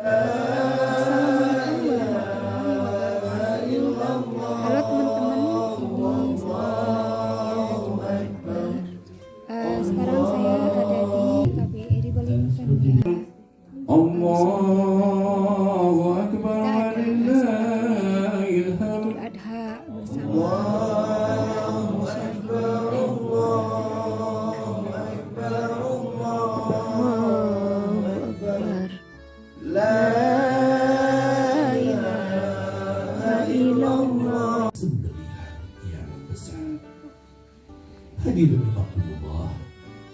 Assalamualaikum warahmatullahi wabarakatuh. Halo teman-teman, sekarang saya ada di KBRI Balikpapan ya. Allahu Akbar, walillahil hamd. Idul Adha bersama Sembelihan yang besar. Hadirin rahimakumullah,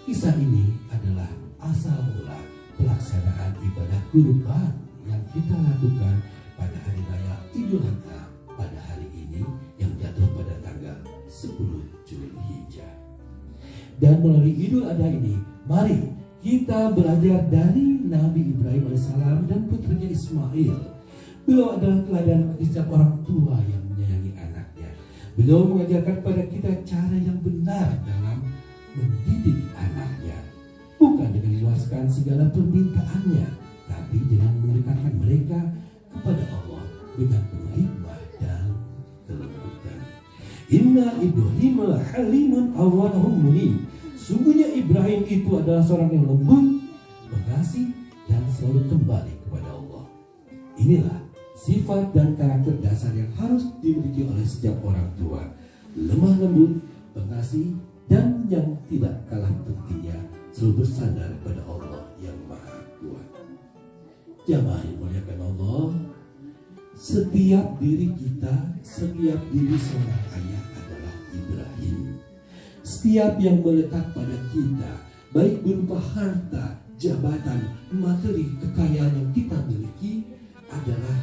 kisah ini adalah asal mula pelaksanaan ibadah kurban yang kita lakukan pada hari raya Idul Adha pada hari ini yang jatuh pada tanggal 10 Zulhijjah. Dan melalui Idul Adha ini, mari kita belajar dari Nabi Ibrahim alaihissalam dan putranya Ismail. Beliau adalah teladan bagi setiap orang tua yang menyayangi anaknya. Beliau mengajarkan kepada kita cara yang benar dalam mendidik anaknya, bukan dengan memuaskan segala permintaannya, tapi dengan mendekatkan mereka kepada Allah dengan penuh hikmah dan kelembutan. Inna Ibrahim halimun awwalahum munib. Sungguhnya Ibrahim itu adalah seorang yang lembut, pengasih, dan selalu kembali kepada Allah. Inilah sifat dan karakter dasar yang harus dimiliki oleh setiap orang tua. Lemah lembut, pengasih, dan yang tidak kalah pentingnya selalu bersandar pada Allah yang Maha Kuat. Jamaah yang muliakan Allah, setiap diri kita, setiap diri seorang ayah adalah Ibrahim. Setiap yang melekat pada kita, baik berupa harta, jabatan, materi, kekayaan yang kita miliki, adalah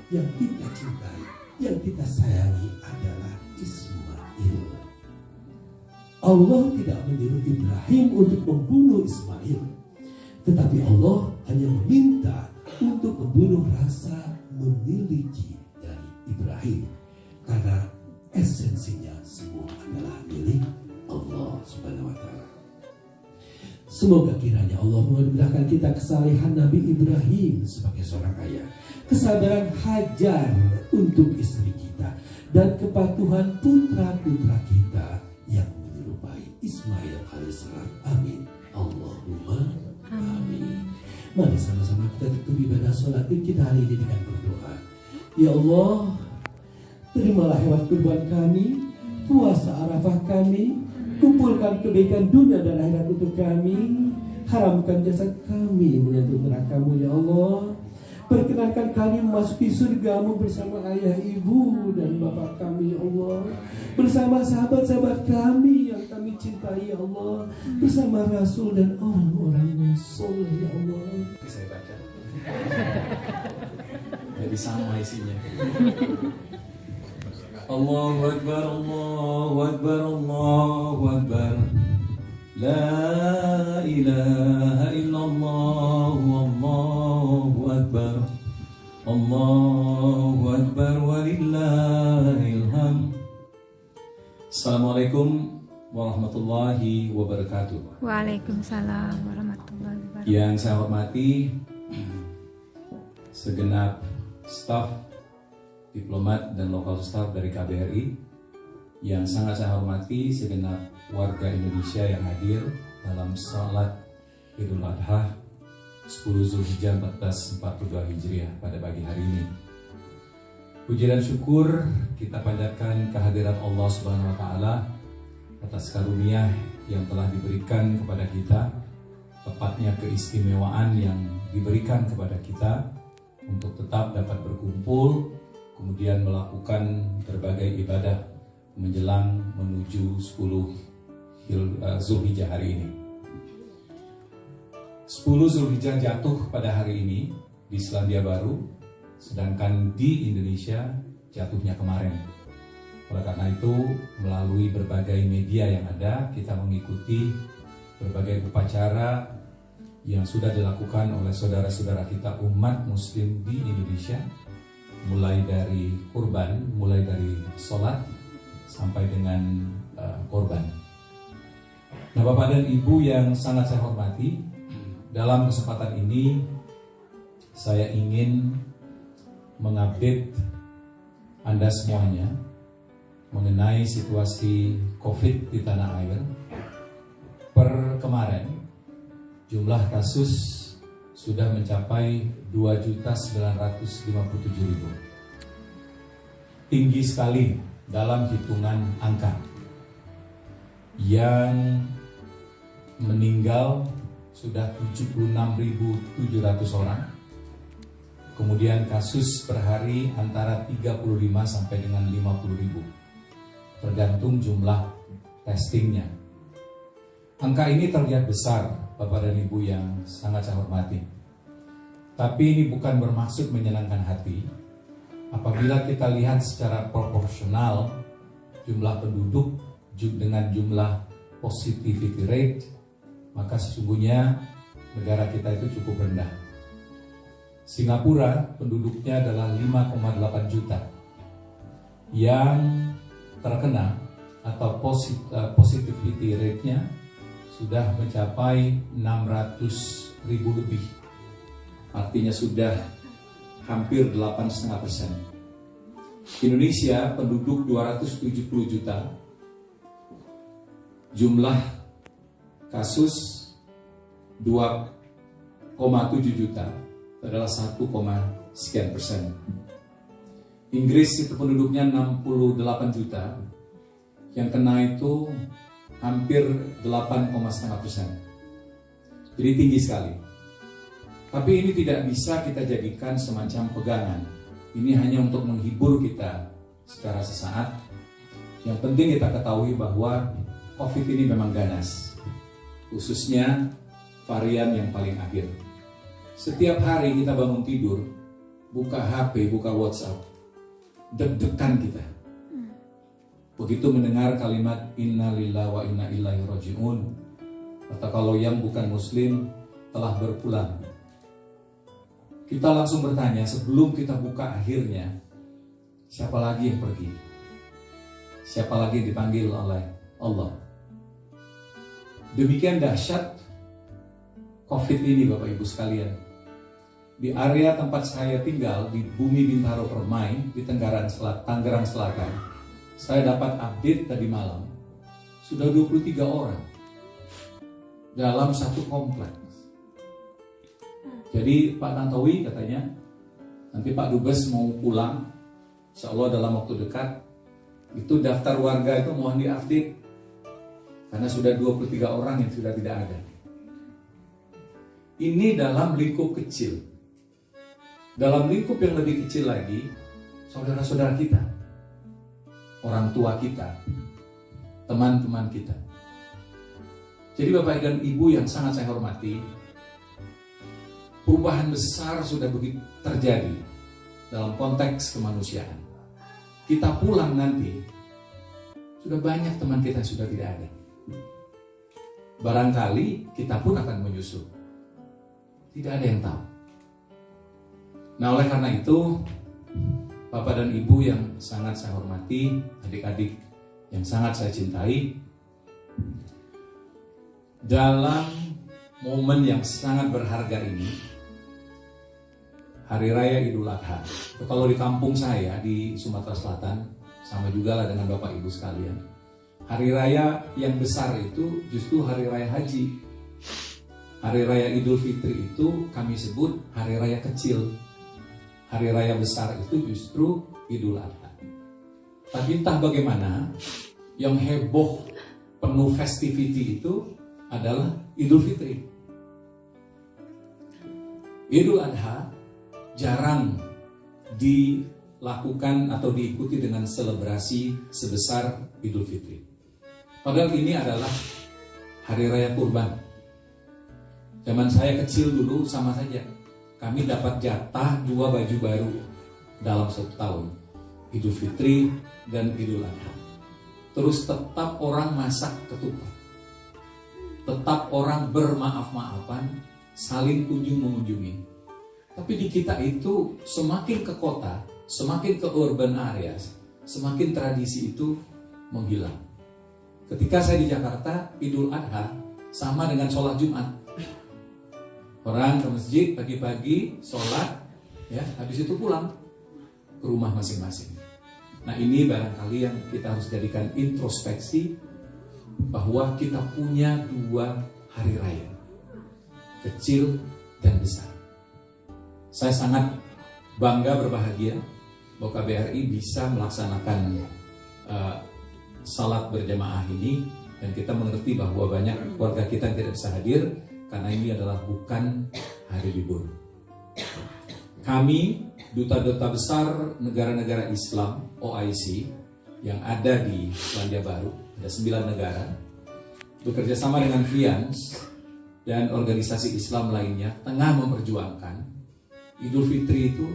yang kita cintai, yang kita sayangi adalah Ismail. Allah tidak menyuruh Ibrahim untuk membunuh Ismail, tetapi Allah hanya meminta untuk membunuh rasa memiliki dari Ibrahim, karena esensinya semua adalah milik Allah Subhanahu wa Ta'ala. Semoga kiranya Allah memudahkan kita kesalehan Nabi Ibrahim sebagai seorang ayah, kesabaran Hajar untuk istri kita, dan kepatuhan putra-putra kita yang menyerupai Ismail alaihissalam. Amin. Allahumma amin. Mari sama-sama kita tutup ibadah sholat kita hari ini dengan berdoa. Ya Allah, terimalah hewan kurban kami, puasa Arafah kami, kumpulkan kebaikan dunia dan akhirat untuk kami, haramkan jasad kami menyentuh neraka-Mu ya Allah. Perkenankan kami memasuki surga-Mu bersama ayah, ibu, dan bapak kami ya Allah, bersama sahabat-sahabat kami yang kami cintai ya Allah, bersama Rasul dan orang-orang yang soleh ya Allah. Saya baca jadi sama isinya. Allahu Akbar, Allahu Akbar, Allahu Akbar. La ilaha illallah, Allahu Akbar. Allahu Akbar, walillahil hamd. Assalamualaikum warahmatullahi wabarakatuh. Waalaikumsalam warahmatullahi wabarakatuh. Yang saya hormati segenap staf diplomat dan lokal staff dari KBRI, yang sangat saya hormati segenap warga Indonesia yang hadir dalam salat Idul Adha 10 Zulhijjah 1442 Hijriah pada pagi hari ini. Puji dan syukur kita panjatkan kehadiran Allah Subhanahu wa Ta'ala atas karunia yang telah diberikan kepada kita, tepatnya keistimewaan yang diberikan kepada kita untuk tetap dapat berkumpul, kemudian melakukan berbagai ibadah menjelang menuju 10 Zulhijjah hari ini. 10 Zulhijjah jatuh pada hari ini di Selandia Baru, sedangkan di Indonesia jatuhnya kemarin. Oleh karena itu, melalui berbagai media yang ada, kita mengikuti berbagai upacara yang sudah dilakukan oleh saudara-saudara kita umat muslim di Indonesia, mulai dari kurban, mulai dari sholat sampai dengan korban. Nah, Bapak dan Ibu yang sangat saya hormati, dalam kesempatan ini saya ingin mengupdate Anda semuanya mengenai situasi COVID di tanah air. Per kemarin, jumlah kasus sudah mencapai 2.957.000. Tinggi sekali dalam hitungan angka. Yang meninggal sudah 76.700 orang. Kemudian kasus per hari antara 35 sampai dengan 50.000, tergantung jumlah testingnya. Angka ini terlihat besar, Bapak dan Ibu yang sangat saya hormati. Tapi ini bukan bermaksud menyenangkan hati. Apabila kita lihat secara proporsional jumlah penduduk dengan jumlah positivity rate, maka sesungguhnya negara kita itu cukup rendah. Singapura penduduknya adalah 5,8 juta yang terkena atau positivity rate-nya sudah mencapai 600.000 lebih. Artinya sudah hampir 8,5%. Indonesia penduduk 270 juta, jumlah kasus 2,7 juta, adalah 1,sekian%. Inggris itu penduduknya 68 juta, yang kena itu hampir 8,5%. Jadi tinggi sekali. Tapi ini tidak bisa kita jadikan semacam pegangan. Ini hanya untuk menghibur kita secara sesaat. Yang penting kita ketahui bahwa COVID ini memang ganas, khususnya varian yang paling akhir. Setiap hari kita bangun tidur, buka HP, buka WhatsApp, deg-degan kita. Begitu mendengar kalimat Inna lillahi wa inna ilaihi raji'un, atau kalau yang bukan muslim telah berpulang, kita langsung bertanya sebelum kita buka akhirnya, siapa lagi yang pergi? Siapa lagi yang dipanggil oleh Allah? Demikian dahsyat COVID ini, Bapak Ibu sekalian. Di area tempat saya tinggal, di Bumi Bintaro Permai, di Tangerang Selatan, saya dapat update tadi malam, sudah 23 orang dalam satu kompleks. Jadi Pak Tantowi katanya, nanti Pak Dubes mau pulang, insya Allah dalam waktu dekat, itu daftar warga itu mohon di-update, karena sudah 23 orang yang sudah tidak ada. Ini dalam lingkup kecil. Dalam lingkup yang lebih kecil lagi, saudara-saudara kita, orang tua kita, teman-teman kita. Jadi Bapak dan Ibu yang sangat saya hormati, perubahan besar sudah begitu terjadi dalam konteks kemanusiaan. Kita pulang nanti, sudah banyak teman kita yang sudah tidak ada. Barangkali kita pun akan menyusul. Tidak ada yang tahu. Nah, oleh karena itu, Bapak dan Ibu yang sangat saya hormati, adik-adik yang sangat saya cintai, dalam momen yang sangat berharga ini, Hari Raya Idul Adha. Kalau di kampung saya di Sumatera Selatan, sama juga lah dengan Bapak Ibu sekalian. Hari Raya yang besar itu justru Hari Raya Haji. Hari Raya Idul Fitri itu kami sebut Hari Raya kecil. Hari Raya besar itu justru Idul Adha. Tapi entah bagaimana, yang heboh penuh festivity itu adalah Idul Fitri. Idul Adha jarang dilakukan atau diikuti dengan selebrasi sebesar Idul Fitri. Padahal ini adalah Hari Raya Kurban. Zaman saya kecil dulu sama saja. Kami dapat jatah 2 baju baru dalam 1 tahun, Idul Fitri dan Idul Adha. Terus tetap orang masak ketupat, tetap orang bermaaf-maafan, saling kunjung mengunjungi. Tapi di kita itu semakin ke kota, semakin ke urban areas, semakin tradisi itu menghilang. Ketika saya di Jakarta, Idul Adha sama dengan sholat Jumat. Orang ke masjid pagi-pagi, sholat, ya, habis itu pulang ke rumah masing-masing. Nah, ini barangkali yang kita harus jadikan introspeksi bahwa kita punya 2 hari raya, kecil dan besar. Saya sangat bangga, berbahagia bahwa KBRI bisa melaksanakan salat berjamaah ini, dan kita mengerti bahwa banyak keluarga kita yang tidak bisa hadir karena ini adalah bukan hari libur. Kami, duta-duta besar negara-negara Islam OIC yang ada di Selandia Baru, ada 9 negara, bekerja sama dengan Fians dan organisasi Islam lainnya tengah memperjuangkan Idul Fitri itu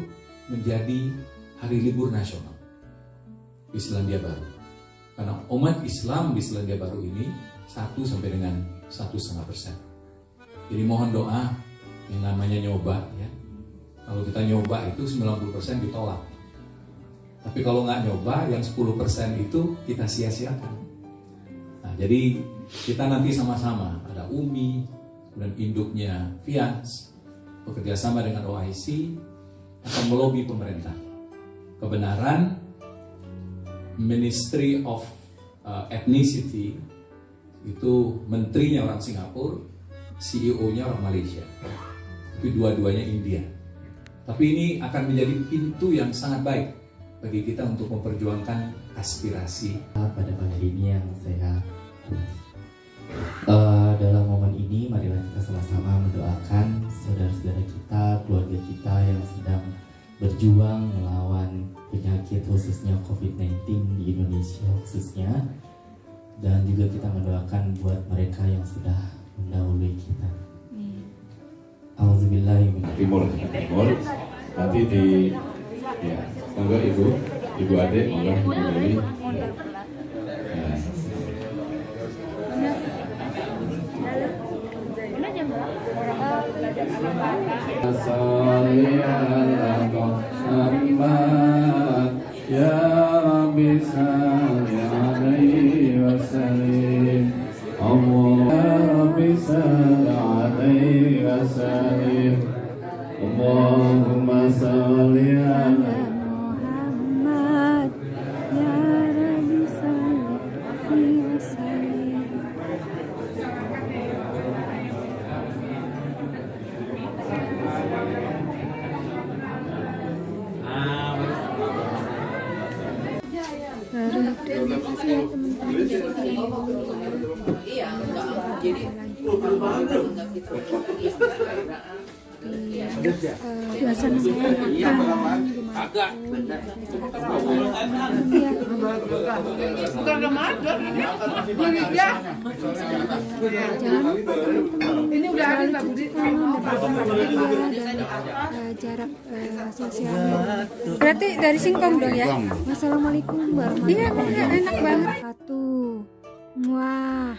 menjadi hari libur nasional di Selandia Baru. Karena umat Islam di Selandia Baru ini 1 sampai dengan 1,5%. Jadi mohon doa, yang namanya nyoba ya. Kalau kita nyoba itu 90% ditolak. Tapi kalau nggak nyoba, yang 10% itu kita sia-siakan. Nah, jadi kita nanti sama-sama, ada Umi, dan induknya Fians, bekerja sama dengan OIC, akan melobi pemerintah. Kebenaran, Ministry of Ethnicity, itu menterinya orang Singapura, CEO-nya orang Malaysia, tapi dua-duanya India. Tapi ini akan menjadi pintu yang sangat baik bagi kita untuk memperjuangkan aspirasi. Pada pagi ini yang saya dalam momen ini, marilah kita sama-sama mendoakan saudara-saudara kita, keluarga kita yang sedang berjuang melawan penyakit khususnya COVID-19 di Indonesia khususnya, dan juga kita mendoakan buat mereka yang sudah mendahului kita. Auzubillahi Timur. Nanti di ya, monggo ibu adik monggo Dewi. Ya Rabbi salli alaihi wa sallim. Rabbi salli alaihi wa sallim. Allahumma salli ala Muhammad ya Rabbi salli wa sallim. Terima kasih ya teman-teman. Iya, enggak. Jadi enggak kita Suasana saya agak benar. bukan Ramadan ini udah habis Mbak Budi. Jarak sosial. Berarti dari singkong dong ya. Wassalamualaikum warahmatullahi wabarakatuh. Enak banget. Wah.